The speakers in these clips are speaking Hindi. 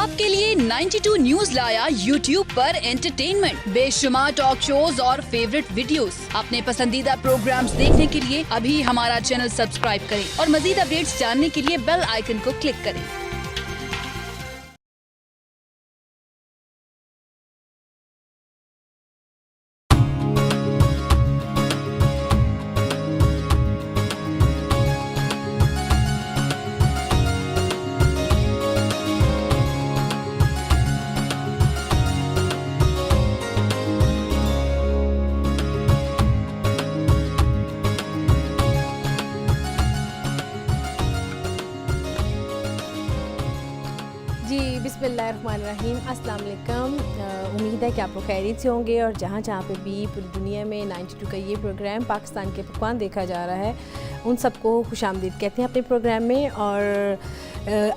आपके लिए 92 न्यूज लाया YouTube पर एंटरटेनमेंट, बेशुमार टॉक शोज और फेवरेट वीडियोस। अपने पसंदीदा प्रोग्राम्स देखने के लिए अभी हमारा चैनल सब्सक्राइब करें और मजीद अपडेट्स जानने के लिए बेल आइकन को क्लिक करें। जी बिस्मिल्लाहिर्रहमानिर्रहीम, अस्सलाम वालेकुम। उम्मीद है कि आप लोग खैरियत से होंगे और जहाँ जहाँ पे भी पूरी दुनिया में 92 का ये प्रोग्राम पाकिस्तान के पकवान देखा जा रहा है, उन सबको खुशामदीद कहते हैं अपने प्रोग्राम में। और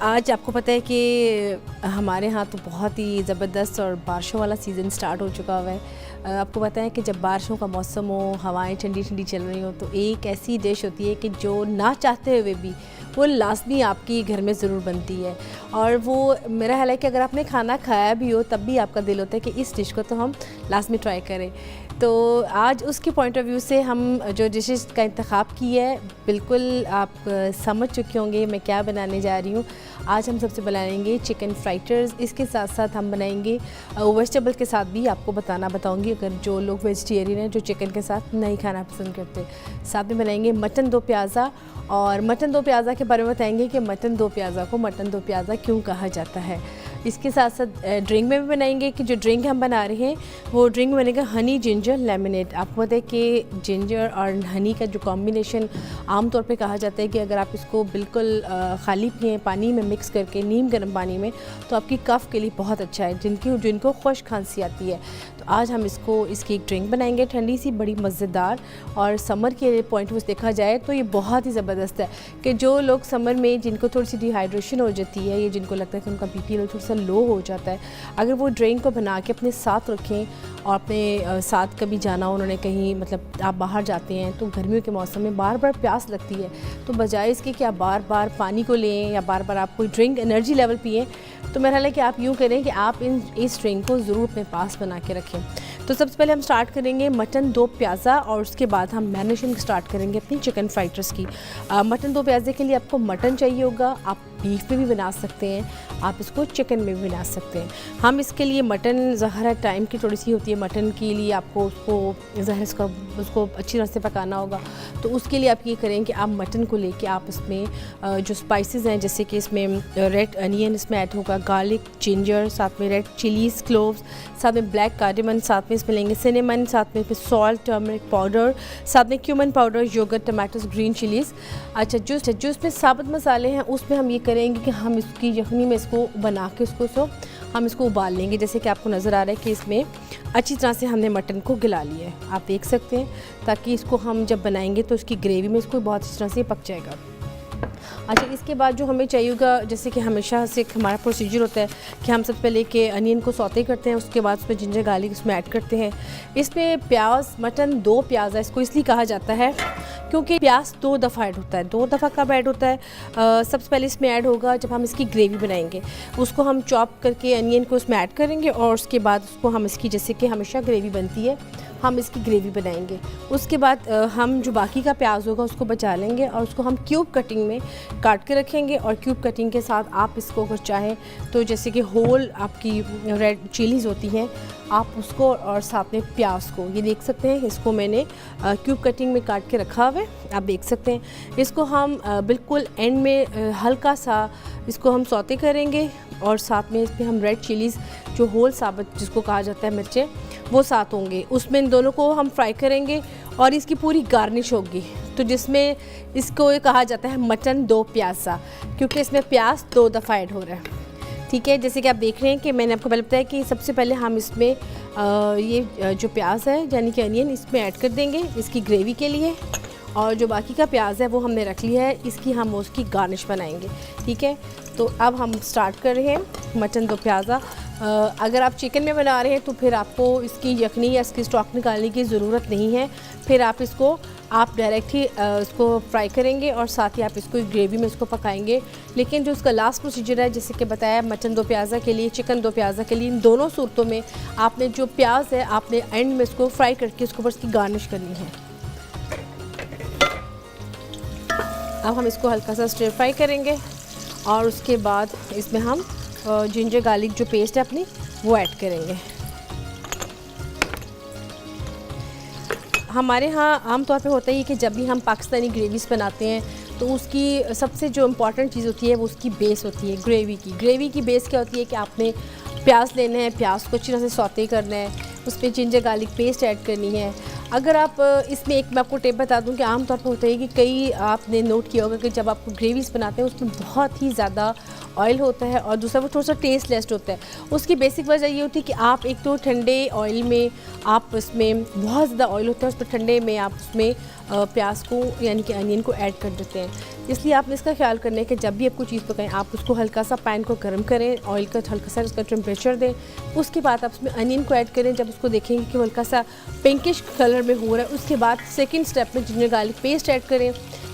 आज आपको पता है कि हमारे यहाँ तो बहुत ही ज़बरदस्त और बारिशों वाला सीज़न स्टार्ट हो चुका हुआ है। आपको पता है कि जब बारिशों का मौसम हो, हवाएं ठंडी ठंडी चल रही हो, तो एक ऐसी डिश होती है कि जो ना चाहते हुए भी वो लाजमी आपकी घर में ज़रूर बनती है। और वो मेरा ख्याल है कि अगर आपने खाना खाया भी हो तब भी आपका दिल होता है कि इस डिश को तो हम लाजमी ट्राई करें। तो आज उसके पॉइंट ऑफ व्यू से हम जो डिशेस का इंतखाब की है, बिल्कुल आप समझ चुके होंगे मैं क्या बनाने जा रही हूँ। आज हम सबसे बनाएंगे चिकन फ्राइटर्स। इसके साथ साथ हम बनाएंगे वेजिटेबल के साथ भी आपको बताऊंगी अगर जो लोग वेजिटेरियन हैं, जो चिकन के साथ नहीं खाना पसंद करते। साथ में बनाएंगे मटन दो प्याज़ा, और मटन दो प्याज़ा के बारे में बताएंगे कि मटन दो प्याज़ा को मटन दो प्याज़ा क्यों कहा जाता है। इसके साथ साथ ड्रिंक में भी बनाएंगे कि जो ड्रिंक हम बना रहे हैं वो ड्रिंक बनेगा हनी जिंजर लेमनेड। आपको पता है कि जिंजर और हनी का जो कॉम्बिनेशन आम तौर पे कहा जाता है कि अगर आप इसको बिल्कुल खाली पिएँ पानी में मिक्स करके, नीम गर्म पानी में, तो आपकी कफ़ के लिए बहुत अच्छा है। जिनको खुश खांसी आती है, तो आज हम इसकी एक ड्रिंक बनाएंगे ठंडी सी, बड़ी मज़ेदार। और समर के पॉइंट ऑफ व्यू से देखा जाए तो ये बहुत ही ज़बरदस्त है कि जो लोग समर में जिनको थोड़ी सी डिहाइड्रेशन हो जाती है, या जिनको लगता है कि उनका बीपी थोड़ा सा लो हो जाता है, अगर वो ड्रिंक को बना के अपने साथ रखें और अपने साथ कभी जाना हो उन्होंने कहीं, मतलब आप बाहर जाते हैं तो गर्मियों के मौसम में बार बार प्यास लगती है, तो बजाय इसके कि आप बार बार पानी को लें या बार बार आप कोई ड्रिंक एनर्जी लेवल पिएँ, तो मेरा ख्याल है कि आप यूँ करें कि आप इस ड्रिंक को ज़रूर अपने पास बना के रखें। तो सबसे पहले हम स्टार्ट करेंगे मटन दो प्याज़ा, और उसके बाद हम मैरिनेशन स्टार्ट करेंगे अपनी चिकन फ्राइटर्स की। मटन दो प्याज़े के लिए आपको मटन चाहिए होगा, आप बीफ में भी बना सकते हैं, आप इसको चिकन में भी बना सकते हैं। हम इसके लिए मटन ज़हरा टाइम की थोड़ी सी होती है, मटन के लिए आपको उसको अच्छी तरह से पकाना होगा। तो उसके लिए आप ये करें कि आप मटन को लेके आप इसमें जो स्पाइसेस हैं, जैसे कि इसमें रेड अनियन इसमें ऐड होगा, गार्लिक, जिंजर, साथ में रेड चिलीज़, क्लोव्स, साथ में ब्लैक कार्डेमन, साथ में इसमें लेंगे सिनेमन, साथ में सॉल्ट, टर्मरिक पाउडर, साथ में cumin powder, yogurt, tomatoes, green chillies. अच्छा, जो इसमें साबुत मसाले हैं उसमें हम ये करेंगे कि हम इसकी यखनी में इसको बना के हम इसको उबाल लेंगे। जैसे कि आपको नज़र आ रहा है कि इसमें अच्छी तरह से हमने मटन को गला लिया है, आप देख सकते हैं, ताकि इसको हम जब बनाएंगे तो इसकी ग्रेवी में इसको बहुत अच्छी तरह से पक जाएगा। अच्छा, इसके बाद जो हमें चाहिए होगा, जैसे कि हमेशा से हमारा प्रोसीजर होता है कि हम सबसे पहले के अनियन को सौते करते हैं, उसके बाद उसमें जिंजर गार्लिक उसमें ऐड करते हैं। इसमें प्याज, मटन दो प्याज़ा इसको इसलिए कहा जाता है क्योंकि प्याज दो दफ़ा ऐड होता है। दो दफ़ा कब ऐड होता है? सबसे पहले इसमें ऐड होगा जब हम इसकी ग्रेवी बनाएंगे, उसको हम चॉप करके अनियन को उसमें ऐड करेंगे, और उसके बाद उसको हम इसकी, जैसे कि हमेशा ग्रेवी बनती है, हम इसकी ग्रेवी बनाएंगे। उसके बाद हम जो बाकी का प्याज होगा उसको बचा लेंगे और उसको हम क्यूब कटिंग में काट के रखेंगे। और क्यूब कटिंग के साथ आप इसको अगर चाहें तो जैसे कि होल आपकी रेड चिलीज़ होती हैं, आप उसको, और साथ में प्याज को, ये देख सकते हैं, इसको मैंने क्यूब कटिंग में काट के रखा हुआ है, आप देख सकते हैं। इसको हम बिल्कुल एंड में हल्का सा इसको हम सौते करेंगे, और साथ में इसमें हम रेड चिलीज़ जो होल साबुत जिसको कहा जाता है मिर्चें, वो साथ होंगे, उसमें इन दोनों को हम फ्राई करेंगे और इसकी पूरी गार्निश होगी। तो जिसमें इसको ये कहा जाता है मटन दो प्याज़ा, क्योंकि इसमें प्याज दो दफ़ा ऐड हो रहा है। ठीक है, जैसे कि आप देख रहे हैं कि मैंने आपको पहले बताया कि सबसे पहले हम इसमें ये जो प्याज है यानी कि अनियन इसमें ऐड कर देंगे इसकी ग्रेवी के लिए, और जो बाकी का प्याज है वो हमने रख लिया है, इसकी हम उसकी गार्निश बनाएंगे। ठीक है, तो अब हम स्टार्ट कर रहे हैं मटन दो प्याज़ा। अगर आप चिकन में बना रहे हैं तो फिर आपको इसकी यखनी या इसकी स्टॉक निकालने की ज़रूरत नहीं है, फिर आप इसको आप डायरेक्ट ही उसको फ्राई करेंगे और साथ ही आप इसको ग्रेवी में इसको पकाएंगे। लेकिन जो उसका लास्ट प्रोसीजर है, जैसे कि बताया, मटन दो प्याज़ा के लिए, चिकन दो प्याज़ा के लिए, इन दोनों सूरतों में आपने जो प्याज है आपने एंड में इसको फ्राई करके उसके ऊपर इसकी गार्निश करनी है। अब हम इसको हल्का सा स्टर फ्राई करेंगे और उसके बाद इसमें हम जिंजर गार्लिक जो पेस्ट है अपनी वो ऐड करेंगे। हमारे यहाँ आमतौर पे होता है कि जब भी हम पाकिस्तानी ग्रेवीज़ बनाते हैं तो उसकी सबसे जो इम्पॉर्टेंट चीज़ होती है वो उसकी बेस होती है ग्रेवी की बेस क्या होती है कि आपने प्याज लेना है, प्याज को अच्छी तरह से सौते करना है, उसमें जिंजर गार्लिक पेस्ट ऐड करनी है। अगर आप इसमें एक मैं आपको टिप बता दूं कि आमतौर पर होता है कि कई आपने नोट किया होगा कि जब आप ग्रेवीज़ बनाते हैं उसमें बहुत ही ज़्यादा ऑयल होता है और दूसरा वो थोड़ा सा टेस्टलेस होता है। उसकी बेसिक वजह ये होती है कि आप एक तो ठंडे ऑयल में आप उसमें बहुत ज़्यादा ऑयल होता है, उस पर ठंडे में आप उसमें प्याज को यानी कि अनियन को ऐड कर देते हैं। इसलिए आपने इसका ख्याल करना है कि जब भी आप कोई चीज़ पकाएं आप उसको हल्का सा पैन को गर्म करें, ऑयल का हल्का सा उसका टेम्परेचर दें, उसके बाद आप उसमें अनियन को ऐड करें। जब उसको देखेंगे कि हल्का सा पिंकिश कलर में हो रहा है, उसके बाद सेकंड स्टेप में जिंजर गार्लिक पेस्ट ऐड करें।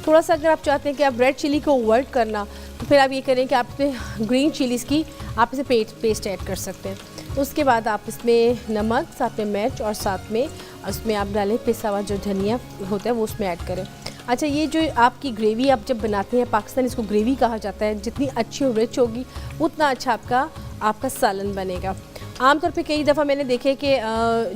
थोड़ा सा अगर आप चाहते हैं कि आप रेड चिली को अवॉइड करना तो फिर आप ये करें कि आप इसमें ग्रीन चिलीज़ की आप इसे पेस्ट ऐड कर सकते हैं। उसके बाद आप इसमें नमक, साथ में मिर्च और साथ में उसमें आप डालें पिसा हुआ जो धनिया होता है वो उसमें ऐड करें। अच्छा, ये जो आपकी ग्रेवी आप जब बनाते हैं, पाकिस्तान इसको ग्रेवी कहा जाता है, जितनी अच्छी और रिच होगी उतना अच्छा आपका सालन बनेगा। आमतौर पे कई दफ़ा मैंने देखे कि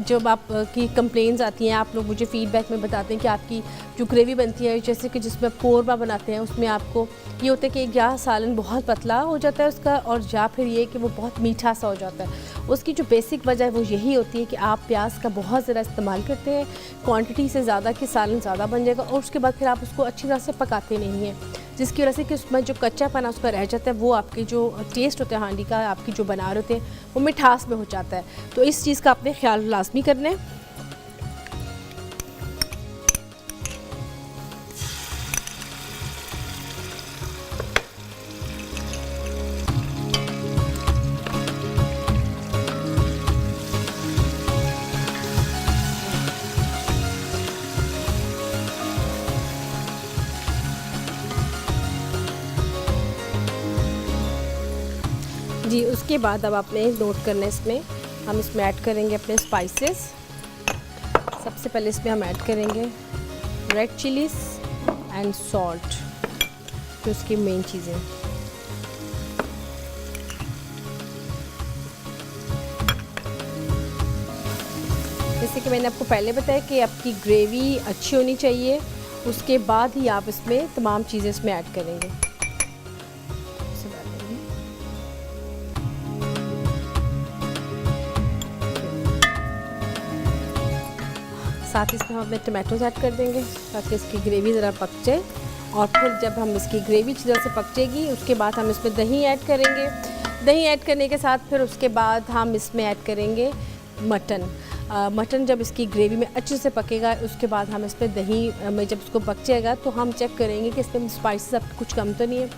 जब आपकी कंप्लेंट्स आती हैं, आप लोग मुझे फ़ीडबैक में बताते हैं कि आपकी जो ग्रेवी बनती है, जैसे कि जिसमें कोरमा बनाते हैं, उसमें आपको ये होता है कि या सालन बहुत पतला हो जाता है उसका, और या फिर ये कि वो बहुत मीठा सा हो जाता है। उसकी जो बेसिक वजह है वो यही होती है कि आप प्याज का बहुत ज़्यादा इस्तेमाल करते हैं, क्वांटिटी से ज़्यादा, कि सालन ज़्यादा बन जाएगा, और उसके बाद फिर आप उसको अच्छी तरह से पकाते नहीं हैं, जिसकी वजह से कि उसमें जो कच्चापना उसका रह जाता है, वो आपके जो टेस्ट होता है हांडी का, आपकी जो बना रहे होते हैं, वो मिठास में हो जाता है। तो इस चीज़ का आपने ख्याल लाजमी करना है। जी, उसके बाद अब आपने नोट करना है, इसमें हम इसमें ऐड करेंगे अपने स्पाइसेस। सबसे पहले इसमें हम ऐड करेंगे रेड चिलीज़ एंड सॉल्ट, जो उसकी मेन चीज़ें। जैसे कि मैंने आपको पहले बताया कि आपकी ग्रेवी अच्छी होनी चाहिए, उसके बाद ही आप इसमें तमाम चीज़ें इसमें ऐड करेंगे। साथ ही इसमें हम अपने टमाटोज ऐड कर देंगे ताकि इसकी ग्रेवी ज़रा पक जाए, और फिर जब हम इसकी ग्रेवी अच्छी तरह से पक जाएगी उसके बाद हम इसमें दही ऐड करेंगे। दही ऐड करने के साथ फिर उसके बाद हम इसमें ऐड करेंगे मटन जब इसकी ग्रेवी में अच्छे से पकेगा, उसके बाद हम इसमें दही में जब इसको पक जाएगा तो हम चेक करेंगे कि इसमें स्पाइसेस अब कुछ कम तो नहीं है।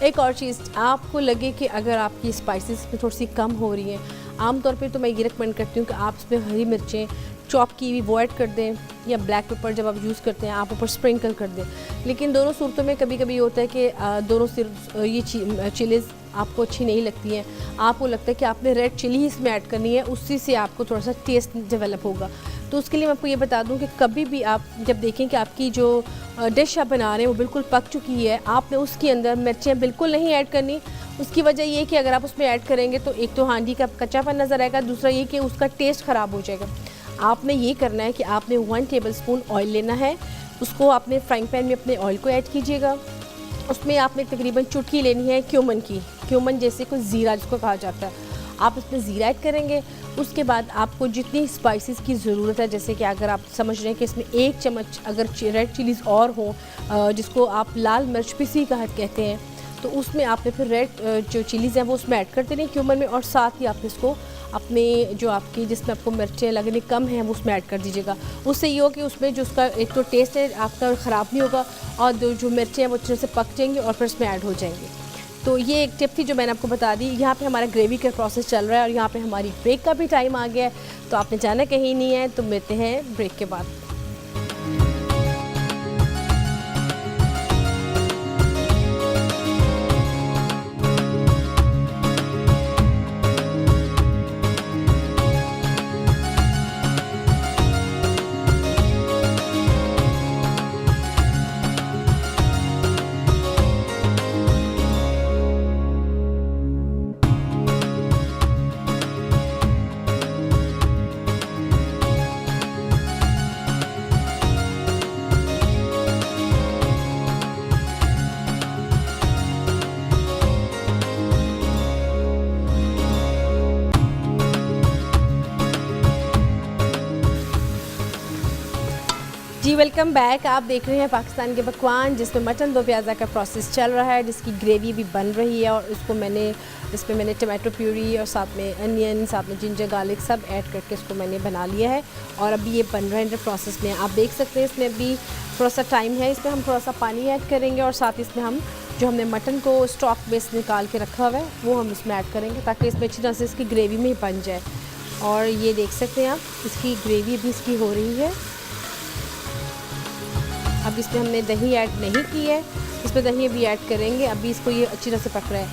एक और चीज़, आपको लगे कि अगर आपकी स्पाइसेस में थोड़ी सी कम हो रही हैं, आमतौर पे तो मैं ये रिकमेंड करती हूँ कि आप इसमें हरी मिर्चें चॉप की हुई वो ऐड कर दें, या ब्लैक पेपर जब आप यूज़ करते हैं आप ऊपर स्प्रिंकल कर दें। लेकिन दोनों सूरतों में कभी कभी होता है कि दोनों सिर्फ ये चिलीज़ आपको अच्छी नहीं लगती हैं, आपको लगता है कि आपने रेड चिली ही इसमें ऐड करनी है, उसी से आपको थोड़ा सा टेस्ट डेवलप होगा। तो उसके लिए मैं आपको ये बता दूं कि कभी भी आप जब देखें कि आपकी जो डिश आप बना रहे हैं वो बिल्कुल पक चुकी है, आपने उसके अंदर मिर्चें बिल्कुल नहीं ऐड करनी। उसकी वजह ये है कि अगर आप उसमें ऐड करेंगे तो एक तो हांडी का कच्चापन नज़र आएगा, दूसरा ये कि उसका टेस्ट ख़राब हो जाएगा। आपने ये करना है कि आपने 1 टेबलस्पून ऑयल लेना है, उसको आपने फ्राइंग पैन में अपने ऑयल को ऐड कीजिएगा। उसमें आपने तकरीबन चुटकी लेनी है क्यूमन जैसे कोई ज़ीरा जिसको कहा जाता है, आप इसमें ज़ीरा ऐड करेंगे। उसके बाद आपको जितनी स्पाइसेस की ज़रूरत है, जैसे कि अगर आप समझ रहे हैं कि इसमें 1 चम्मच अगर रेड चिलीज़ और हो, जिसको आप लाल मिर्च पिसी कहते हैं, तो उसमें आपने फिर रेड जो चिलीज़ हैं वो उसमें ऐड करते नहीं क्यूमन में, और साथ ही आपने इसको अपने जो आपकी जिसमें आपको मिर्चें लगने कम हैं वो उसमें ऐड कर दीजिएगा। उससे ये हो कि उसमें जो उसका एक तो टेस्ट है आपका ख़राब नहीं होगा, और जो मिर्चें हैं वो अच्छे से पक जाएंगी और फिर इसमें ऐड हो जाएंगी। तो ये एक टिप थी जो मैंने आपको बता दी। यहाँ पे हमारा ग्रेवी का प्रोसेस चल रहा है और यहाँ पे हमारी ब्रेक का भी टाइम आ गया है, तो आपने जाना कहीं नहीं है, तो मिलते हैं ब्रेक के बाद। Welcome back. आप देख रहे हैं पाकिस्तान के पकवान, जिसमें मटन दो प्याज़ा का प्रोसेस चल रहा है, जिसकी ग्रेवी भी बन रही है। और इसमें मैंने टमाटो प्यूरी और साथ में अनियन, साथ में जिंजर गार्लिक सब ऐड करके इसको मैंने बना लिया है। और अभी ये बन रहा है प्रोसेस में, आप देख सकते हैं इसमें अभी थोड़ा सा टाइम है। इसमें हम थोड़ा सा पानी ऐड करेंगे और साथ इसमें हम जो हमने मटन को स्टॉक बेस निकाल के रखा हुआ है वो हम इसमें ऐड करेंगे, ताकि इसमें अच्छी तरह से इसकी ग्रेवी में ही बन जाए। और ये देख सकते हैं आप, इसकी ग्रेवी भी इसकी हो रही है। अब इसमें हमने दही ऐड नहीं की है, इसमें दही भी ऐड करेंगे। अभी इसको ये अच्छी तरह से पक रहा है।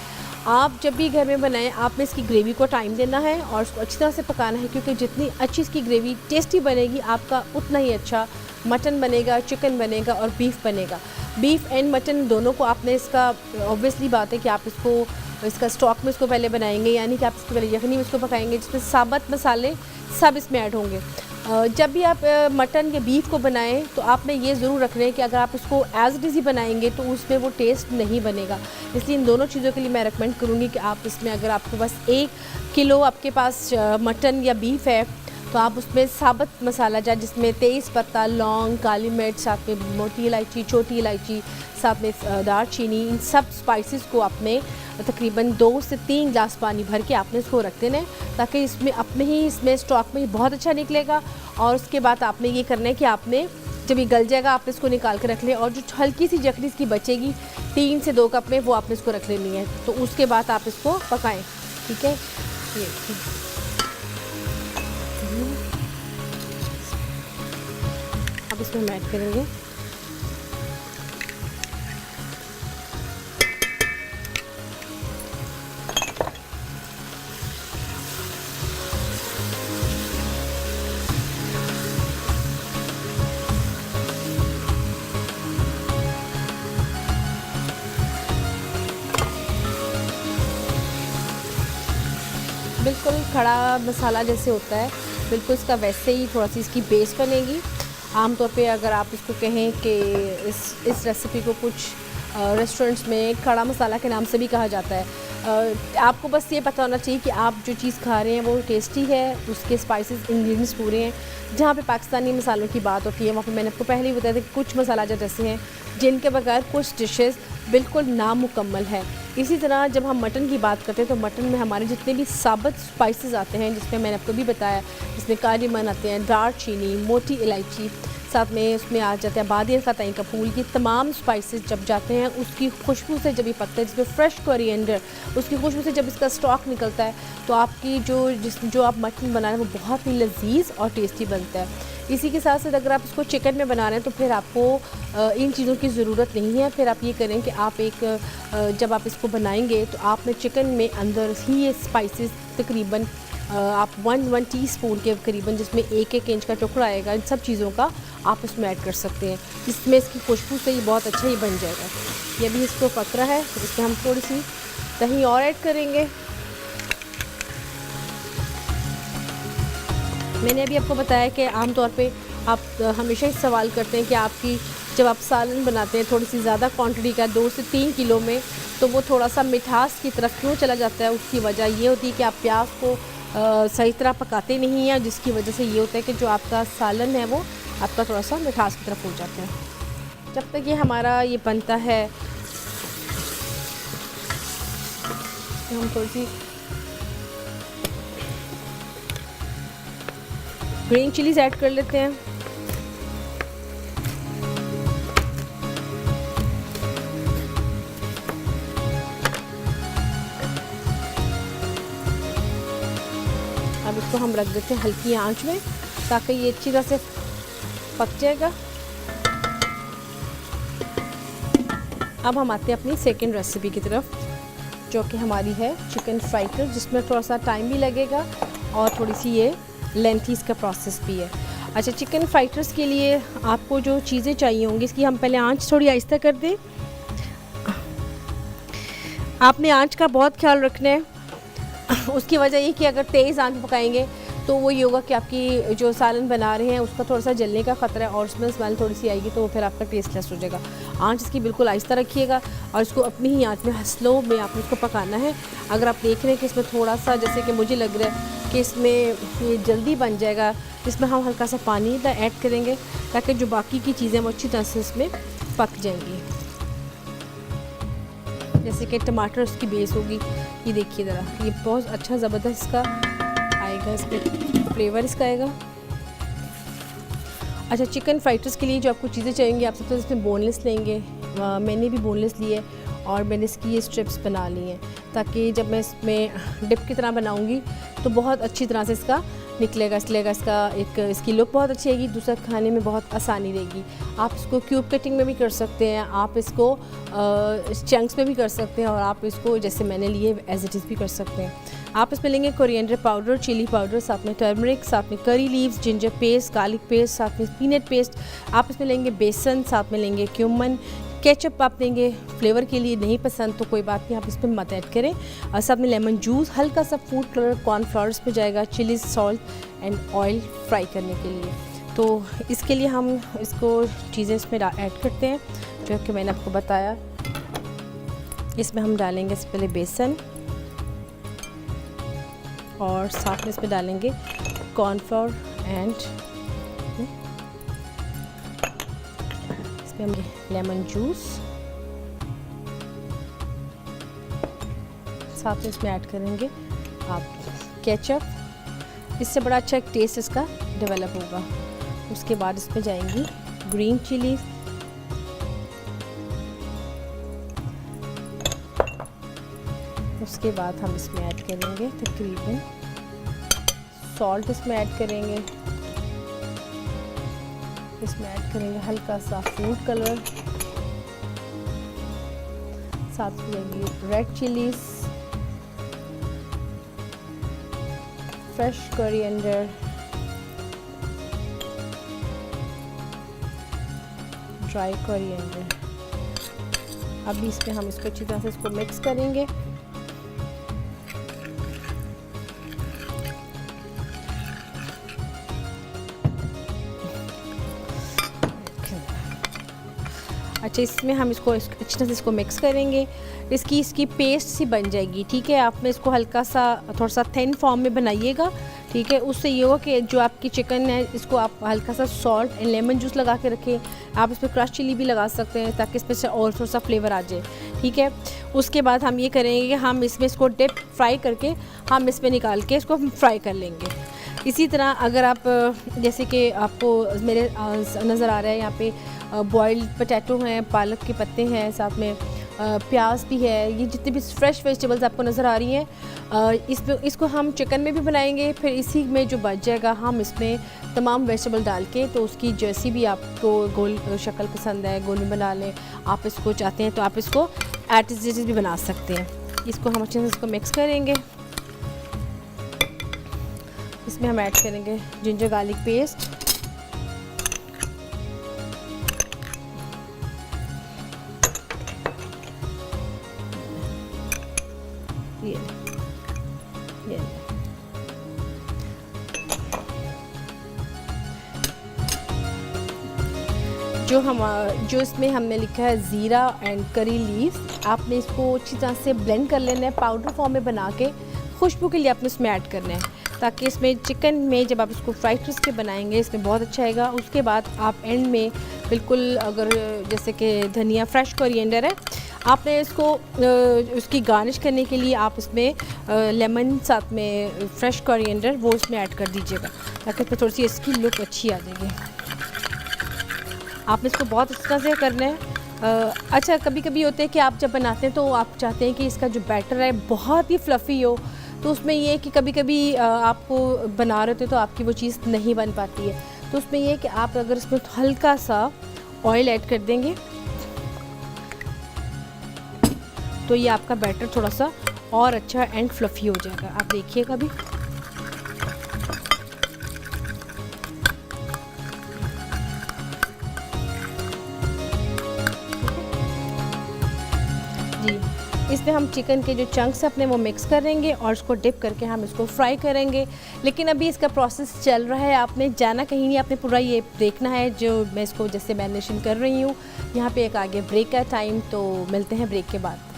आप जब भी घर में बनाएं, आपने इसकी ग्रेवी को टाइम देना है और उसको अच्छी तरह से पकाना है, क्योंकि जितनी अच्छी इसकी ग्रेवी टेस्टी बनेगी, आपका उतना ही अच्छा मटन बनेगा, चिकन बनेगा और बीफ बनेगा। बीफ एंड मटन दोनों को आपने इसका ऑब्वियसली बात है कि आप इसका स्टॉक में इसको पहले बनाएंगे, यानी कि आप इसको पहले यखनी में इसको पकाएंगे, जिसमें साबुत मसाले सब इसमें ऐड होंगे। जब भी आप मटन या बीफ को बनाएं तो आपने ये ज़रूर रखना है कि अगर आप इसको एज़ इट इज़ ही बनाएंगे तो उसमें वो टेस्ट नहीं बनेगा। इसलिए इन दोनों चीज़ों के लिए मैं रेकमेंड करूँगी कि आप इसमें, अगर आपके पास 1 किलो आपके पास मटन या बीफ है, तो आप उसमें साबुत मसाला जिसमें तेज़ पत्ता, लौंग, काली मिर्च, साथ में मोटी इलायची, छोटी इलायची, साथ में दालचीनी, इन सब स्पाइसेस को आपने तकरीबन 2 से 3 ग्लास पानी भर के आपने इसको रख देना है, ताकि इसमें स्टॉक में बहुत अच्छा निकलेगा। और उसके बाद आपने ये करना है कि आपने जब ये गल जाएगा, आपने इसको निकाल के रख लें। और जो हल्की सी जखनी इसकी बचेगी 3 से 2 कप में, वो आपने इसको रख लेनी है। तो उसके बाद आप इसको पकाएं, ठीक है। ये अब इसमें हम ऐड करेंगे बिल्कुल खड़ा मसाला जैसे होता है, बिल्कुल इसका वैसे ही थोड़ा सी इसकी बेस बनेगी। आमतौर पे अगर आप इसको कहें कि इस रेसिपी को कुछ रेस्टोरेंट्स में खड़ा मसाला के नाम से भी कहा जाता है। आपको बस ये पता होना चाहिए कि आप जो चीज़ खा रहे हैं वो टेस्टी है, उसके स्पाइसेस इंग्रेडिएंट्स पूरे हैं। जहाँ पे पाकिस्तानी मसालों की बात होती है, वहाँ पे मैंने आपको पहले ही बताया था कि कुछ मसाला जात ऐसे हैं जिनके बगैर कुछ डिशेस बिल्कुल नामुकम्मल है। इसी तरह जब हम मटन की बात करते हैं तो मटन में हमारे जितने भी साबुत स्पाइसेस आते हैं, जिसमें मैंने आपको भी बताया, जिसमें कार्डमम आते हैं, दालचीनी, मोटी इलायची, साथ में उसमें आ जाते हैं बादियल का तई का फूल, की तमाम स्पाइसेस जब जाते हैं उसकी खुशबू से जब ये पकता है, जिसमें फ्रेश कोरिएंडर, उसकी खुशबू से जब इसका स्टॉक निकलता है, तो आपकी जो आप मटन बना रहे हैं वो बहुत ही लजीज और टेस्टी बनता है। इसी के साथ साथ अगर आप इसको चिकन में बना रहे हैं तो फिर आपको इन चीज़ों की ज़रूरत नहीं है। फिर आप ये करें कि आप जब आप इसको बनाएंगे तो आपने चिकन में अंदर ही ये स्पाइसेस तकरीबन आप 1 टीस्पून के करीबन, जिसमें 1 इंच का टुकड़ा आएगा, इन सब चीज़ों का आप इसमें ऐड कर सकते हैं। इसमें इसकी खुशबू से ही बहुत अच्छा ही बन जाएगा। ये अभी इसको पक रहा है, तो इसमें हम थोड़ी सी दही और ऐड करेंगे। मैंने अभी आपको बताया कि आमतौर पे आप हमेशा ही सवाल करते हैं कि जब आप सालन बनाते हैं थोड़ी सी ज़्यादा क्वांटिटी का 2 से 3 किलो में, तो वो थोड़ा सा मिठास की तरफ क्यों चला जाता है। उसकी वजह ये होती है कि आप प्याज को सही तरह पकाते नहीं हैं, जिसकी वजह से ये होता है कि जो आपका सालन है वो आपका थोड़ा सा मिठास की तरफ हो जाता है। जब तक ये हमारा ये बनता है, हम थोड़ी सी ग्रीन चिलीज ऐड कर लेते हैं। अब इसको हम रख देते हैं हल्की आंच में, ताकि ये अच्छी तरह से पक जाएगा। अब हम आते हैं अपनी सेकंड रेसिपी की तरफ, जो कि हमारी है चिकन फ्राइटर, जिसमें थोड़ा सा टाइम भी लगेगा और थोड़ी सी ये लेंथीज़ का प्रोसेस भी है। अच्छा, चिकन फ्राइटर्स के लिए आपको जो चीज़ें चाहिए होंगी, इसकी हम पहले आंच थोड़ी आहिस्ता कर दें। आपने आंच का बहुत ख्याल रखना है। उसकी वजह ये कि अगर तेज़ आंच पकाएंगे तो वो ये होगा कि आपकी जो सालन बना रहे हैं उसका थोड़ा सा जलने का ख़तरा है और उसमें स्मेल थोड़ी सी आएगी, तो वो फिर आपका टेस्टलेस हो जाएगा। आँच इसकी बिल्कुल आहिस्ता रखिएगा और इसको अपनी ही आँच में स्लो में आपने इसको पकाना है। अगर आप देख रहे हैं कि इसमें थोड़ा सा, जैसे कि मुझे लग रहा है कि इसमें ये जल्दी बन जाएगा, इसमें हम हल्का सा पानी ऐड करेंगे ताकि जो बाकी की चीज़ें वो अच्छी तरह से इसमें पक जाएंगी। जैसे कि टमाटर उसकी बेस होगी, ये देखिए ज़रा, ये बहुत अच्छा ज़बरदस्त इसका आएगा, इसमें फ्लेवर इसका आएगा। अच्छा, चिकन फ्राइड राइस के लिए जो आपको चीज़ें चाहिए, आप सबसे इसमें बोनलेस लेंगे। मैंने भी बोनलेस लिए और मैंने इसकी ये स्ट्रिप्स बना ली हैं ताकि जब मैं इसमें डिप की तरह बनाऊंगी तो बहुत अच्छी तरह से इसका निकलेगा इसका इसकी लुक बहुत अच्छी आएगी, दूसरा खाने में बहुत आसानी रहेगी। आप इसको क्यूब कटिंग में भी कर सकते हैं, आप इसको चंक्स में भी कर सकते हैं और आप इसको जैसे मैंने लिए एज इट इज़ भी कर सकते हैं। आप इसमें लेंगे कोरिएंडर पाउडर, चिली पाउडर, साथ में टर्मरिक, साथ में curry leaves, ginger paste, garlic paste, साथ में पीनट पेस्ट। आप इसमें लेंगे बेसन, साथ में लेंगे क्यूमन, केचप आप देंगे फ्लेवर के लिए, नहीं पसंद तो कोई बात नहीं, आप इसमें मत ऐड करें। और साथ में लेमन जूस, हल्का सा फूड कलर, कॉर्नफ्लावर्स पे जाएगा, chillies, salt and oil fry करने के लिए। तो इसके लिए हम इसको चीज़ें इसमें ऐड करते हैं जो कि मैंने आपको बताया। इसमें हम डालेंगे इससे पहले बेसन और साथ में इसमें डालेंगे कॉर्नफ्लावर एंड इसमें हम लेमन जूस, साथ में इसमें ऐड करेंगे आप केचप। इससे बड़ा अच्छा एक टेस्ट इसका डेवलप होगा। उसके बाद इसमें जाएंगी ग्रीन चिली, उसके बाद हम इसमें ऐड करेंगे तकरीबन सॉल्ट, इसमें ऐड करेंगे, इसमें ऐड करेंगे हल्का सा फूड कलर, साथ में लेंगे red chillies, fresh coriander, dry coriander. अभी इसमें हम इसको अच्छी तरह से इसको मिक्स करेंगे। अच्छा, इसमें हम इसको अच्छी तरह से इसको मिक्स करेंगे। इसकी पेस्ट सी बन जाएगी, ठीक है। आप में इसको हल्का सा थोड़ा सा थिन फॉर्म में बनाइएगा, ठीक है। उससे ये होगा कि जो आपकी चिकन है इसको आप हल्का सा सॉल्ट एंड लेमन जूस लगा के रखें। आप इसमें क्रश चिली भी लगा सकते हैं ताकि इसमें से और थोड़ा सा फ्लेवर आ जाए, ठीक है। उसके बाद हम ये करेंगे कि हम इसमें इसको डिप फ्राई करके हम इसमें निकाल के इसको फ्राई कर लेंगे। इसी तरह अगर आप जैसे कि आपको मेरे नज़र आ रहा है यहाँ पे बॉइल्ड पोटैटो हैं, पालक के पत्ते हैं, साथ में प्याज भी है, ये जितनी भी फ्रेश वेजिटेबल्स आपको नज़र आ रही हैं, इसको हम चिकन में भी बनाएंगे। फिर इसी में जो बच जाएगा हम इसमें तमाम वेजिटेबल डाल के, तो उसकी जैसी भी आपको गोल शक्ल पसंद है गोल में बना लें। आप इसको चाहते हैं तो आप इसको एटिस भी बना सकते हैं। इसको हम अच्छे से इसको मिक्स करेंगे। इसमें हम ऐड करेंगे जिंजर गार्लिक पेस्ट, ये जो इसमें हमने लिखा है ज़ीरा एंड करी लीव्स, आपने इसको अच्छी तरह से ब्लेंड कर लेना है, पाउडर फॉर्म में बना के खुशबू के लिए आपने इसमें ऐड करना है, ताकि इसमें चिकन में जब आप इसको फ्राइड राइस के बनाएंगे इसमें बहुत अच्छा आएगा। उसके बाद आप एंड में बिल्कुल, अगर जैसे कि धनिया, फ्रेश कोरिएंडर है, आपने इसको उसकी गार्निश करने के लिए आप इसमें लेमन, साथ में फ्रेश कोरिएंडर वो इसमें ऐड कर दीजिएगा ताकि इसमें थोड़ी सी इसकी लुक अच्छी आ जाएगी। आपने इसको बहुत अच्छी तरह से करना है। अच्छा, कभी कभी होते हैं कि आप जब बनाते हैं तो आप चाहते हैं कि इसका जो बैटर है बहुत ही फ्लफ़ी हो, तो उसमें ये है कि कभी कभी आपको बना रहे होते तो आपकी वो चीज़ नहीं बन पाती है। तो उसमें ये है कि आप अगर इसमें हल्का सा ऑयल ऐड कर देंगे तो ये आपका बैटर थोड़ा सा और अच्छा एंड फ्लफ़ी हो जाएगा। आप देखिएगा भी। जी, इस इसमें हम चिकन के जो चंक्स अपने वो मिक्स करेंगे और उसको डिप करके हम इसको फ्राई करेंगे। लेकिन अभी इसका प्रोसेस चल रहा है, आपने जाना कहीं नहीं, आपने पूरा ये देखना है जो मैं इसको जैसे मैरिनेशन कर रही हूँ। यहाँ पे एक आगे ब्रेक का टाइम, तो मिलते हैं ब्रेक के बाद।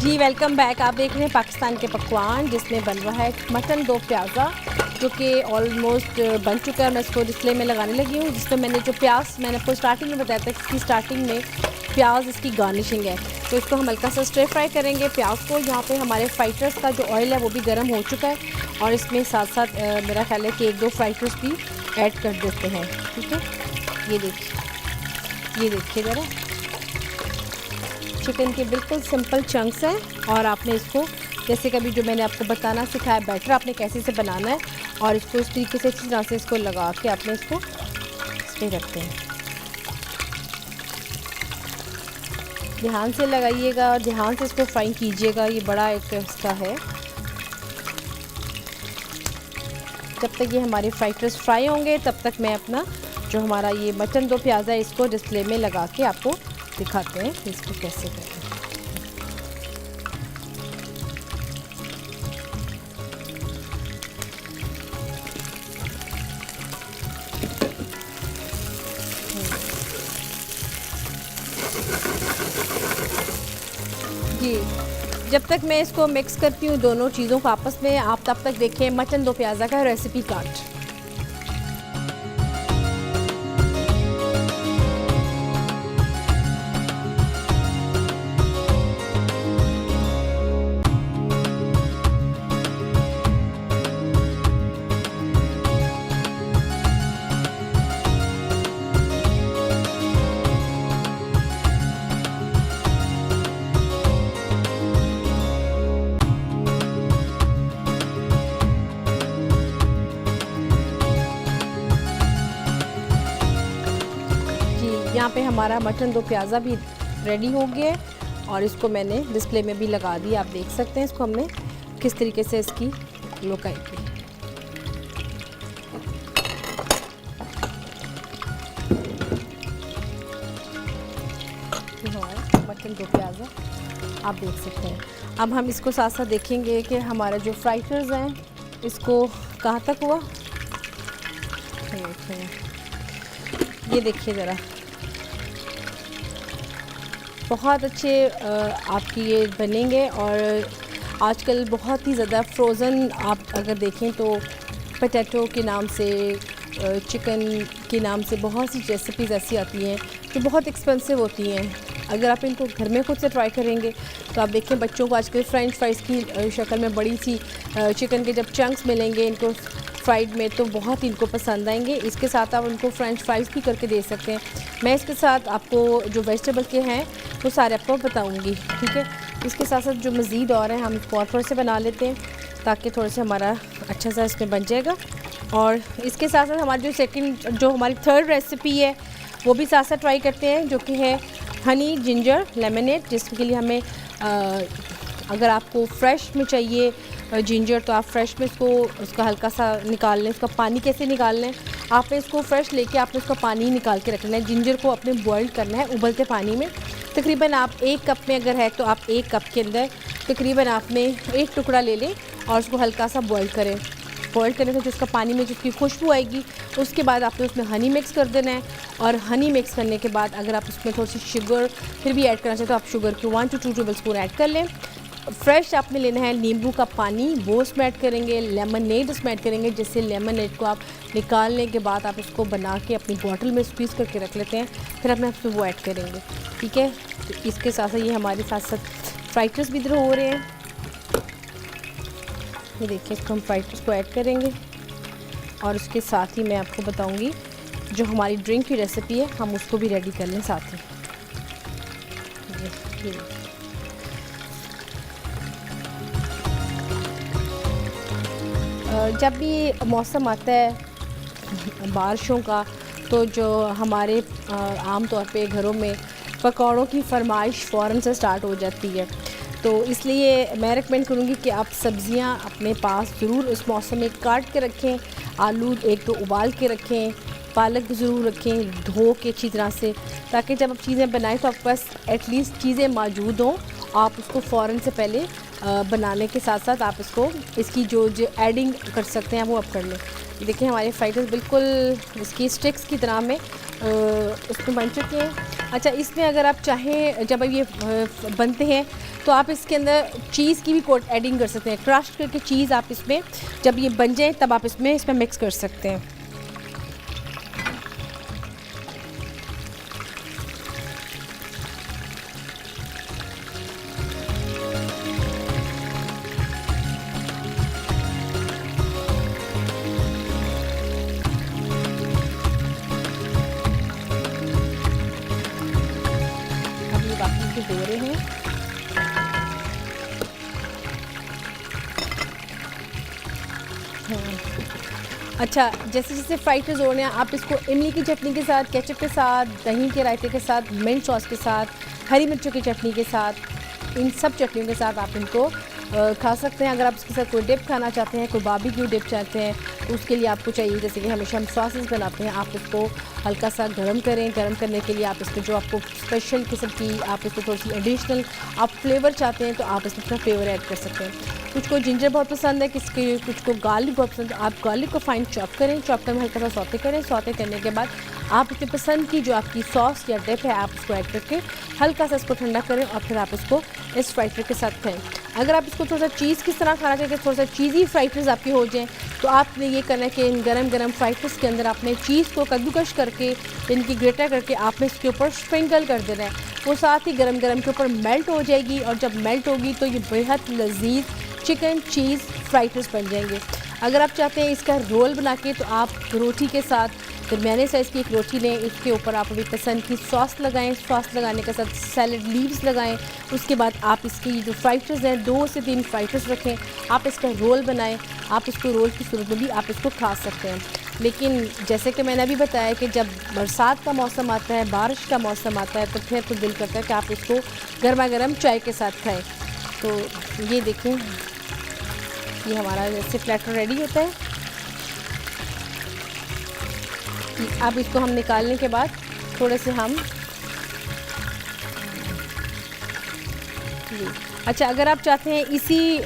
जी वेलकम बैक। आप देख रहे हैं पाकिस्तान के पकवान, जिसमें बन रहा है मटन दो प्याज़ा, जो कि ऑलमोस्ट बन चुका है। मैं इसको डिस्प्ले में लगाने लगी हूँ, जिसमें मैंने जो प्याज मैंने आपको स्टार्टिंग में बताया था कि इसकी स्टार्टिंग में प्याज इसकी गार्निशिंग है। तो इसको हम हल्का सा स्टर फ्राई करेंगे प्याज को। यहाँ पे हमारे फ्राइटर्स का जो ऑयल है वो भी गर्म हो चुका है, और इसमें साथ साथ मेरा ख्याल है कि एक दो फ्राइटर्स भी ऐड कर देते हैं। ठीक है, ये देखिए ज़रा, चिकन के बिल्कुल सिंपल चंक्स हैं, और आपने इसको जैसे कभी जो मैंने आपको बताना सिखाया बैटर आपने कैसे से बनाना है, और इसको इस तरीके से अच्छी तरह से इसको लगा के आपने इसको इस पर रखते हैं। ध्यान से लगाइएगा और ध्यान से इसको फ्राई कीजिएगा, ये बड़ा एक इसका है। जब तक ये हमारे फ्राइटर्स फ्राई होंगे तब तक मैं अपना जो हमारा ये मटन दो प्याज़ा इसको डिस्प्ले में लगा के आपको दिखाते हैं इसको कैसे करें। जी, जब तक मैं इसको मिक्स करती हूँ दोनों चीज़ों को आपस में, आप तब तक देखें मटन दो प्याज़ा का रेसिपी कार्ड। यहाँ पे हमारा मटन दो प्याज़ा भी रेडी हो गया है, और इसको मैंने डिस्प्ले में भी लगा दिया। आप देख सकते हैं इसको हमने किस तरीके से इसकी लुक आई थी। मटन दो प्याज़ा आप देख सकते हैं। अब हम इसको साथ साथ देखेंगे कि हमारा जो फ्राइटर्स हैं इसको कहाँ तक हुआ। ये देखिए ज़रा, बहुत अच्छे आपकी ये बनेंगे। और आजकल बहुत ही ज़्यादा फ्रोज़न आप अगर देखें तो पोटैटो के नाम से, चिकन के नाम से बहुत सी रेसिपीज़ ऐसी आती हैं जो बहुत एक्सपेंसिव होती हैं। अगर आप इनको घर में खुद से ट्राई करेंगे तो आप देखें बच्चों को आजकल फ्रेंच फ्राइज़ की शक्ल में बड़ी सी चिकन के जब चंक्स मिलेंगे इनको फ्राइड में, तो बहुत ही इनको पसंद आएंगे। इसके साथ आप उनको फ्रेंच फ्राइज़ भी करके दे सकते हैं। मैं इसके साथ आपको जो वेजिटेबल के हैं वो सारे आपको बताऊंगी। ठीक है, इसके साथ साथ जो मज़ीद और हैं हम इसको और थोड़े से बना लेते हैं ताकि थोड़ा सा हमारा अच्छा सा इसमें बन जाएगा। और इसके साथ साथ हमारी जो हमारी थर्ड रेसिपी है वो भी साथ साथ ट्राई करते हैं, जो कि है हनी जिंजर लेमनेड, जिसके लिए हमें अगर आपको फ्रेश में चाहिए जिंजर तो आप फ्रेश में उसका हल्का सा निकाल लें। उसका पानी कैसे निकाल लें, आपने इसको फ्रेश लेके आपने उसका पानी निकाल के रखना है। जिंजर को अपने बॉईल करना है उबलते पानी में। तकरीबन आप 1 कप में अगर है तो आप 1 कप के अंदर तकरीबन आपने 1 टुकड़ा ले लें और उसको हल्का सा बॉईल करें। बॉईल करने से जो उसका पानी में जिसकी खुशबू आएगी उसके बाद आपने उसमें हनी मिक्स कर देना है। और हनी मिक्स करने के बाद अगर आप उसमें थोड़ी सी शुगर फिर भी ऐड करना चाहें तो आप शुगर की 1 to 2 टेबल स्पून ऐड कर लें। फ्रेश आपने लेना है नींबू का पानी, वो उसमें ऐड करेंगे, लेमनेड उसमें ऐड करेंगे, जिससे लेमनेड को आप निकालने के बाद आप इसको बना के अपनी बॉटल में स्क्वीज़ करके रख लेते हैं, फिर अपने आप वो ऐड करेंगे। ठीक है, तो इसके साथ साथ ये हमारे साथ साथ फ्राइड राइस भी इधर हो रहे हैं। ये देखिए, इसको हम फ्राइड राइस को ऐड करेंगे और उसके साथ ही मैं आपको बताऊँगी जो हमारी ड्रिंक की रेसिपी है, हम उसको भी रेडी कर लें साथ ही। जब भी मौसम आता है बारिशों का, तो जो हमारे आम तौर पे घरों में पकौड़ों की फरमाइश फ़ौरन से स्टार्ट हो जाती है। तो इसलिए मैं रेकमेंड करूँगी कि आप सब्ज़ियाँ अपने पास ज़रूर इस मौसम में काट के रखें। आलू एक तो उबाल के रखें, पालक ज़रूर रखें धो के अच्छी तरह से, ताकि जब आप चीज़ें बनाएं तो आपके पास एटलीस्ट चीज़ें मौजूद हों। आप उसको फ़ौरन से पहले बनाने के साथ साथ आप इसकी जो एडिंग कर सकते हैं वो आप कर लें। देखिए, हमारे फ्राइड राइस बिल्कुल इसकी स्टिक्स की तरह में उसमें बन चुके हैं। अच्छा, इसमें अगर आप चाहें, जब ये बनते हैं तो आप इसके अंदर चीज़ की भी कोट एडिंग कर सकते हैं। क्रश करके चीज़ आप इसमें जब ये बन जाए तब आप इसमें मिक्स कर सकते हैं। दो रहे हैं। अच्छा, जैसे जैसे फ्राइड राइस हो रहे हैं, आप इसको इमली की चटनी के साथ, केचप के साथ, दही के रायते के साथ, मिंट सॉस के साथ, हरी मिर्चों की चटनी के साथ, इन सब चटनियों के साथ आप इनको खा सकते हैं। अगर आप इसके साथ कोई डिप खाना चाहते हैं, कोई बारबेक्यू डिप चाहते हैं, तो उसके लिए आपको चाहिए, जैसे कि हमेशा हम सॉसेस बनाते हैं, आप इसको हल्का सा गर्म करें। गर्म करने के लिए आप इसमें जो आपको स्पेशल किस्म की, आप इसको थोड़ी सी एडिशनल आप फ्लेवर चाहते हैं, तो आप इसमें अपना फ्लेवर ऐड कर सकते हैं। कुछ को जिंजर बहुत पसंद है, कुछ को गार्लिक बहुत पसंद है। आप गार्लिक को फाइन चॉप करें, चॉप कर में हल्का सा सौते करें। सौते करने के बाद आप अपनी पसंद की जो आपकी सॉस या डिप है, आप उसको ऐड करके हल्का सा इसको ठंडा करें और फिर आप इसको इस फ्राइड राइस के साथ खाएं। अगर आप इसको थोड़ा सा चीज़ किस तरह खाना चाहिए, थोड़ा सा चीज़ी फ्राइड राइस आपकी हो जाए, तो आपने ये करना है कि इन गरम फ्राइड राइस के अंदर आपने चीज़ को कद्दूकश करके, इनकी ग्रेटर करके आपने इसके ऊपर स्प्रिंकल कर देना है। वो साथ ही गरम के ऊपर मेल्ट हो जाएगी और जब मेल्ट होगी तो ये बेहद लजीज चिकन चीज़ फ्राइड राइस बन जाएंगे। अगर आप चाहते हैं इसका रोल बना के, तो आप रोटी के साथ दरमियाने साइज़ की एक रोटी लें, इसके ऊपर आप अपनी पसंद की सॉस लगाएं। सॉस लगाने के साथ सैलड लीव्स लगाएं। उसके बाद आप इसकी जो फ्राइड राइस है, 2 से 3 फ्राइड राइस रखें, आप इसका रोल बनाएं। आप इसको रोल की सूरत में भी आप इसको खा सकते हैं। लेकिन जैसे कि मैंने अभी बताया कि जब बरसात का मौसम आता है, बारिश का मौसम आता है, तो फिर तो दिल करता है कि आप इसको गर्मा गर्म चाय के साथ खाएँ। तो ये देखें, ये हमारा जैसे प्लेटर रेडी होता है। अब इसको हम निकालने के बाद थोड़े से हम जी, अच्छा, अगर आप चाहते हैं इसी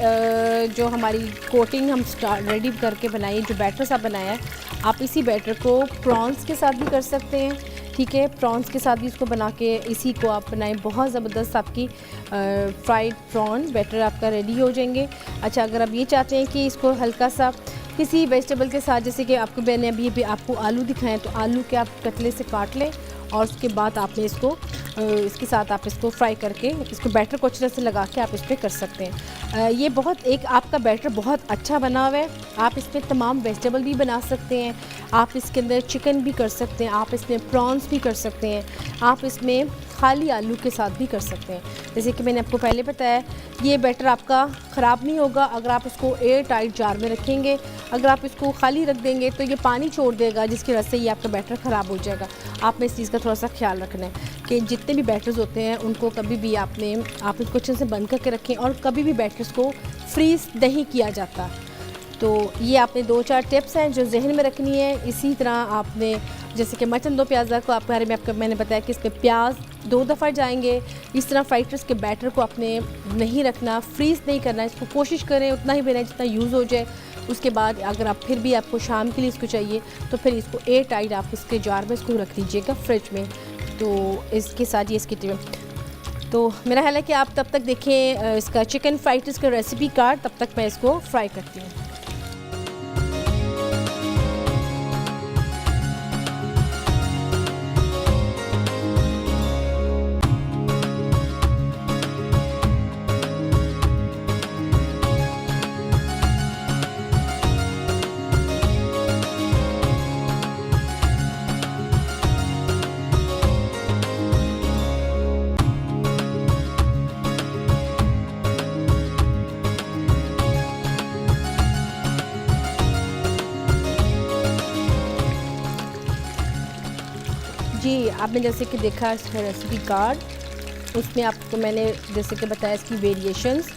जो हमारी कोटिंग हम रेडी करके बनाई, जो बैटर आप बनाया है, आप इसी बैटर को प्रॉन्स के साथ भी कर सकते हैं। ठीक है, प्रॉन्स के साथ भी इसको बना के इसी को आप बनाएं, बहुत ज़बरदस्त आपकी फ्राइड प्रॉन बैटर आपका रेडी हो जाएंगे। अच्छा, अगर आप ये चाहते हैं कि इसको हल्का सा किसी वेजिटेबल के साथ, जैसे कि आपको मैंने अभी आपको आलू दिखाएं, तो आलू के आप कतले से काट लें और उसके बाद आपने इसको इसके साथ आप इसको फ्राई करके इसको बैटर को अच्छी तरह से लगा के आप इस पर कर सकते हैं। ये बहुत एक आपका बैटर बहुत अच्छा बना हुआ है। आप इसमें तमाम वेजिटेबल भी बना सकते हैं, आप इसके अंदर चिकन भी कर सकते हैं, आप इसमें प्रॉन्स भी कर सकते हैं, आप इसमें खाली आलू के साथ भी कर सकते हैं। जैसे कि मैंने आपको पहले बताया, ये बैटर आपका ख़राब नहीं होगा अगर आप इसको एयर टाइट जार में रखेंगे। अगर आप इसको खाली रख देंगे तो ये पानी छोड़ देगा, जिसकी वजह से ये आपका बैटर ख़राब हो जाएगा। आपने इस चीज़ का थोड़ा सा ख्याल रखना है कि जितने भी बैटर्स होते हैं उनको कभी भी आप इसको अच्छे से बंद करके रखें और कभी भी बैटर्स को फ्रीज़ नहीं किया जाता। तो ये आपने 2-4 टिप्स हैं जो जहन में रखनी है। इसी तरह आपने जैसे कि मटन 2 प्याज़ा को आपके बारे में मैंने बताया कि इसमें प्याज 2 दफ़ा जाएंगे। इस तरह फ्राइड राइस के बैटर को आपने नहीं रखना, फ्रीज़ नहीं करना, इसको कोशिश करें उतना ही बनाएं जितना यूज़ हो जाए। उसके बाद अगर आप फिर भी आपको शाम के लिए इसको चाहिए तो फिर इसको एयर टाइट आप इसके जार में इसको रख दीजिएगा फ्रिज में। तो इसके साथ ये इसकी तो मेरा ख्याल है कि आप तब तक देखें इसका चिकन फ्राइड राइस का रेसिपी कार्ड, तब तक मैं इसको फ्राई करती हूँ। जी, आपने जैसे कि देखा इसका रेसिपी कार्ड, उसमें आपको मैंने जैसे कि बताया इसकी वेरिएशंस।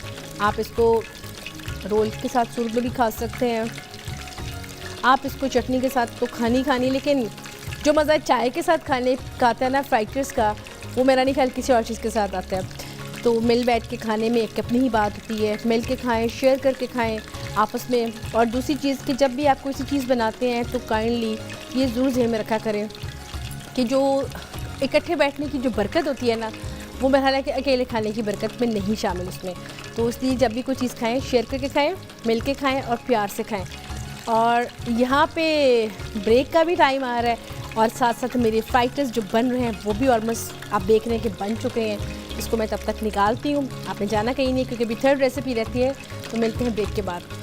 आप इसको रोल के साथ सूप में भी खा सकते हैं, आप इसको चटनी के साथ तो खानी, लेकिन जो मज़ा चाय के साथ खाने का आता है ना फ्राइड राइस का, वो मेरा नहीं ख्याल किसी और चीज़ के साथ आता है। तो मिल बैठ के खाने में एक अपनी ही बात होती है, मिल के खाएं, शेयर करके खाएं आपस में। और दूसरी चीज़ कि जब भी आप कोई सी चीज़ बनाते हैं तो काइंडली ये ज़रूर ज़हन में रखा करें कि जो इकट्ठे बैठने की जो बरकत होती है ना, वो मेरा है कि अकेले खाने की बरकत में नहीं शामिल उसमें। तो इसलिए जब भी कोई चीज़ खाएं, शेयर करके खाएं, मिल के खाएं और प्यार से खाएं। और यहाँ पे ब्रेक का भी टाइम आ रहा है और साथ साथ मेरे फ्राइड राइस जो बन रहे हैं वो भी ऑलमोस्ट आप देख रहे हैं कि बन चुके हैं। इसको मैं तब तक निकालती हूँ, आपने जाना कहीं नहीं क्योंकि अभी थर्ड रेसिपी रहती है। तो मिलते हैं ब्रेक के बाद।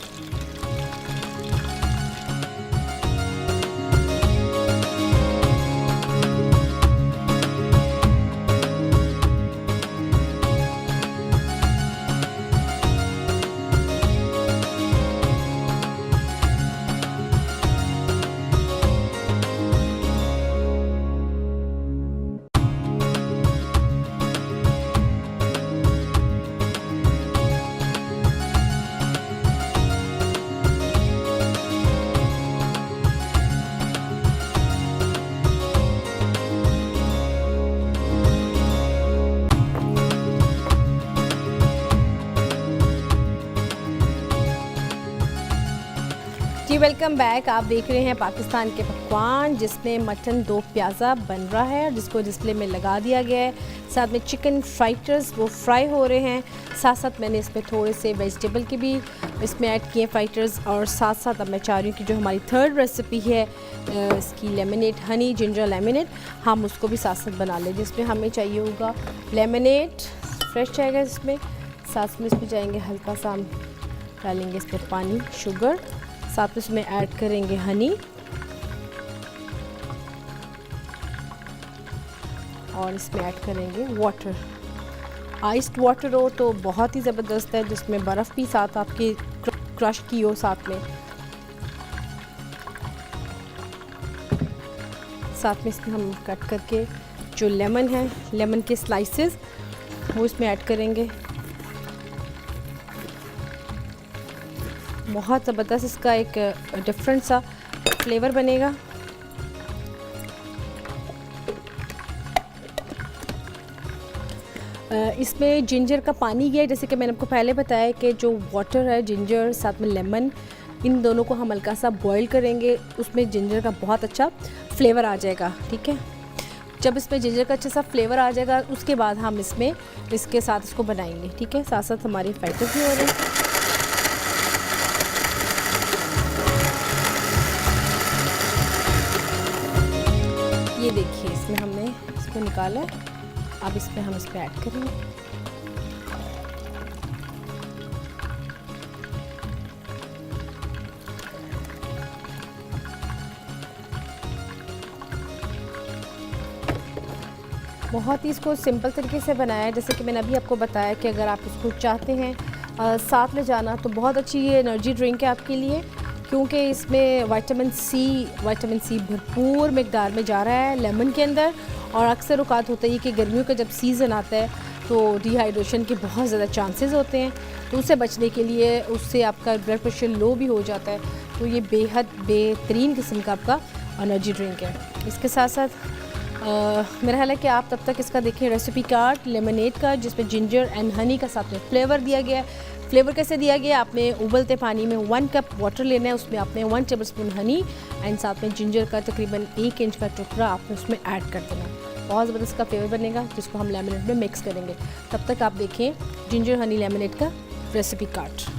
जी वेलकम बैक। आप देख रहे हैं पाकिस्तान के पकवान, जिसमें मटन दो प्याज़ा बन रहा है जिसको डिस्प्ले में लगा दिया गया है। साथ में चिकन फ्राइड राइस वो फ्राई हो रहे हैं। साथ साथ मैंने इसमें थोड़े से वेजिटेबल के भी इसमें ऐड किए फ्राइड राइस। और साथ साथ अब मैं चाह रही हूँ कि जो हमारी थर्ड रेसिपी है इसकी लेमनेट हनी जिंजर लेमनेट, हम उसको भी साथ साथ बना लें, जिसमें हमें चाहिए होगा लेमनेट फ्रेश जाएगा इसमें। साथ में इसमें जाएंगे हल्का सा हम डालेंगे इसमें पानी, शुगर, साथ में इसमें ऐड करेंगे हनी और इसमें ऐड करेंगे वाटर। आइस्ड वाटर हो तो बहुत ही ज़बरदस्त है, जिसमें बर्फ़ भी साथ आपके क्रश की हो साथ में। साथ में इसमें हम कट करके जो लेमन है, लेमन के स्लाइसेस वो इसमें ऐड करेंगे। बहुत ज़बरदस्त इसका एक डिफरेंट सा फ्लेवर बनेगा। इसमें जिंजर का पानी गया, जैसे कि मैंने आपको पहले बताया कि जो वाटर है, जिंजर साथ में लेमन, इन दोनों को हम हल्का सा बॉईल करेंगे। उसमें जिंजर का बहुत अच्छा फ्लेवर आ जाएगा। ठीक है, जब इसमें जिंजर का अच्छा सा फ्लेवर आ जाएगा उसके बाद हम इसमें इसके साथ इसको बनाएंगे। ठीक है, साथ साथ हमारी फ्राइड राइस भी हो रही है। ये देखिए इसमें हमने इसको निकाला है, अब इसमें हम इसको ऐड करेंगे। बहुत ही इसको सिंपल तरीके से बनाया है, जैसे कि मैंने अभी आपको बताया कि अगर आप इसको चाहते हैं साथ में जाना तो बहुत अच्छी ये एनर्जी ड्रिंक है आपके लिए, क्योंकि इसमें विटामिन सी भरपूर मिकदार में जा रहा है लेमन के अंदर। और अक्सर औकात होता है कि गर्मियों का जब सीज़न आता है तो डिहाइड्रेशन के बहुत ज़्यादा चांसेस होते हैं, तो उससे बचने के लिए उससे आपका ब्लड प्रेशर लो भी हो जाता है। तो ये बेहद बेहतरीन किस्म का आपका एनर्जी ड्रिंक है। इसके साथ साथ मेरा ख्याल है कि आप तब तक इसका देखिए रेसिपी कार्ड लेमनेड का, जिसमें जिंजर एंड हनी का साथ में फ्लेवर दिया गया है। फ्लेवर कैसे दिया गया, आपने उबलते पानी में 1 कप वाटर लेना है, उसमें आपने 1 टेबलस्पून हनी एंड साथ में जिंजर का तकरीबन 1 इंच का टुकड़ा आपने उसमें ऐड कर देना। बहुत ज़बरदस्त का फ्लेवर बनेगा, जिसको हम लेमनेड में मिक्स करेंगे। तब तक आप देखें जिंजर हनी लेमनेड का रेसिपी कार्ड।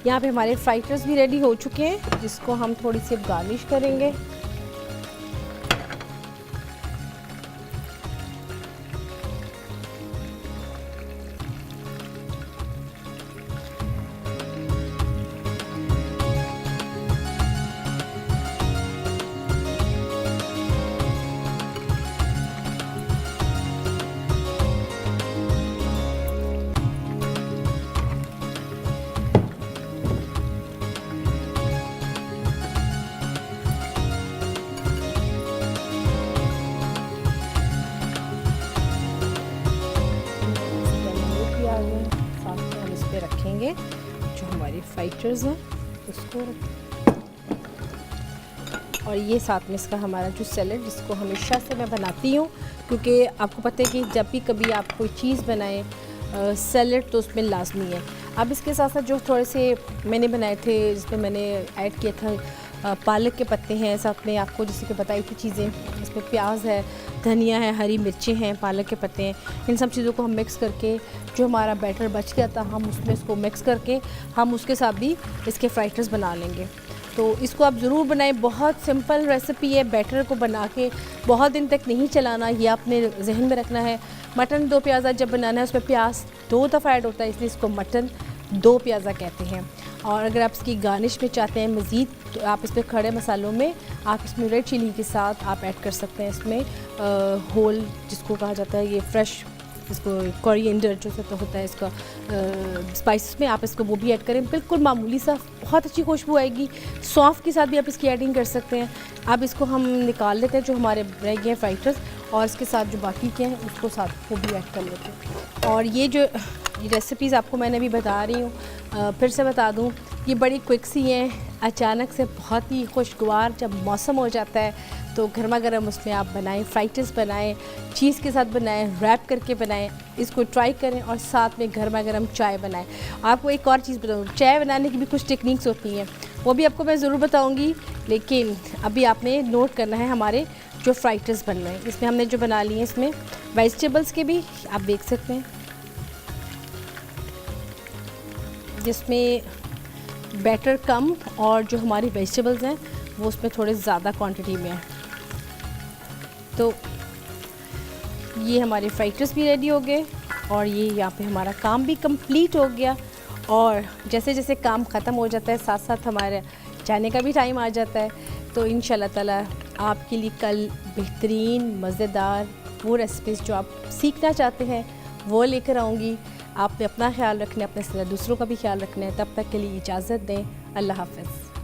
यहाँ पे हमारे फ्राइटर्स भी रेडी हो चुके हैं, जिसको हम थोड़ी सी गार्निश करेंगे। साथ में हम इस पे रखेंगे जो हमारी फ्राइटर्स हैं उसको, और ये साथ में इसका हमारा जो सैलेड, जिसको हमेशा से मैं बनाती हूँ, क्योंकि आपको पता है कि जब भी कभी आप कोई चीज़ बनाएं सैलेड तो उसमें लाजमी है। अब इसके साथ साथ जो थोड़े से मैंने बनाए थे, जिसमें मैंने ऐड किया था पालक के पत्ते हैं, साथ में आपको जैसे कि बताई थी चीज़ें, इसमें प्याज है, धनिया है, हरी मिर्चें हैं, पालक के पत्ते हैं, इन सब चीज़ों को हम मिक्स करके जो हमारा बैटर बच गया था हम उसमें इसको मिक्स करके हम उसके साथ भी इसके फ्राइटर्स बना लेंगे। तो इसको आप ज़रूर बनाएं, बहुत सिंपल रेसिपी है। बैटर को बना के बहुत दिन तक नहीं चलाना, ये आपने जहन में रखना है। मटन दो प्याज़ा जब बनाना है उसमें प्याज 2 दफ़ा ऐड होता है, इसलिए इसको मटन 2 प्याज़ा कहते हैं। और अगर आप इसकी गार्निश में चाहते हैं मज़ीद, तो आप इस पर खड़े मसालों में आप इसमें रेड चिली के साथ आप ऐड कर सकते हैं इसमें होल, जिसको कहा जाता है ये फ्रेश, इसको कोरिएंडर जो होता है इसका स्पाइसेस में, आप इसको वो भी ऐड करें, बिल्कुल मामूली सा, बहुत अच्छी खुशबू आएगी। सौंफ के साथ भी आप इसकी एडिंग कर सकते हैं। अब इसको हम निकाल लेते हैं जो हमारे रह गए हैं फ्राइटर्स, और इसके साथ जो बाकी के हैं उसको साथ वो भी ऐड कर लेते हैं। और ये जो रेसिपीज़ आपको मैंने अभी बता रही हूँ, फिर से बता दूँ, ये बड़ी क्विक सी हैं, अचानक से बहुत ही खुशगवार जब मौसम हो जाता है तो गर्मा गर्म उसमें आप बनाएं, फ्राइटर्स बनाएं, चीज़ के साथ बनाएं, रैप करके बनाएं, इसको ट्राई करें और साथ में गर्मा गर्म चाय बनाएं। आपको एक और चीज़ बताऊँ, चाय बनाने की भी कुछ टेक्निक्स होती हैं, वो भी आपको मैं ज़रूर बताऊँगी, लेकिन अभी आपने नोट करना है हमारे जो फ्राइटर्स बन रहे हैं। इसमें हमने जो बना लिए हैं, इसमें वेजिटेबल्स के भी आप देख सकते हैं, जिसमें बैटर कम और जो हमारी वेजिटेबल्स हैं वो उसमें थोड़े ज़्यादा क्वांटिटी में है। तो ये हमारे फ्राइटर्स भी रेडी हो गए और ये यहाँ पे हमारा काम भी कंप्लीट हो गया। और जैसे जैसे काम ख़त्म हो जाता है साथ साथ हमारे जाने का भी टाइम आ जाता है। तो इंशाल्लाह ताला आपके लिए कल बेहतरीन मज़ेदार वो रेसिपीज़ जो आप सीखना चाहते हैं वो लेकर आऊँगी। आपने अपना ख्याल रखना है, अपने साथ दूसरों का भी ख्याल रखना है। तब तक के लिए इजाज़त दें। अल्लाह हाफ़िज़।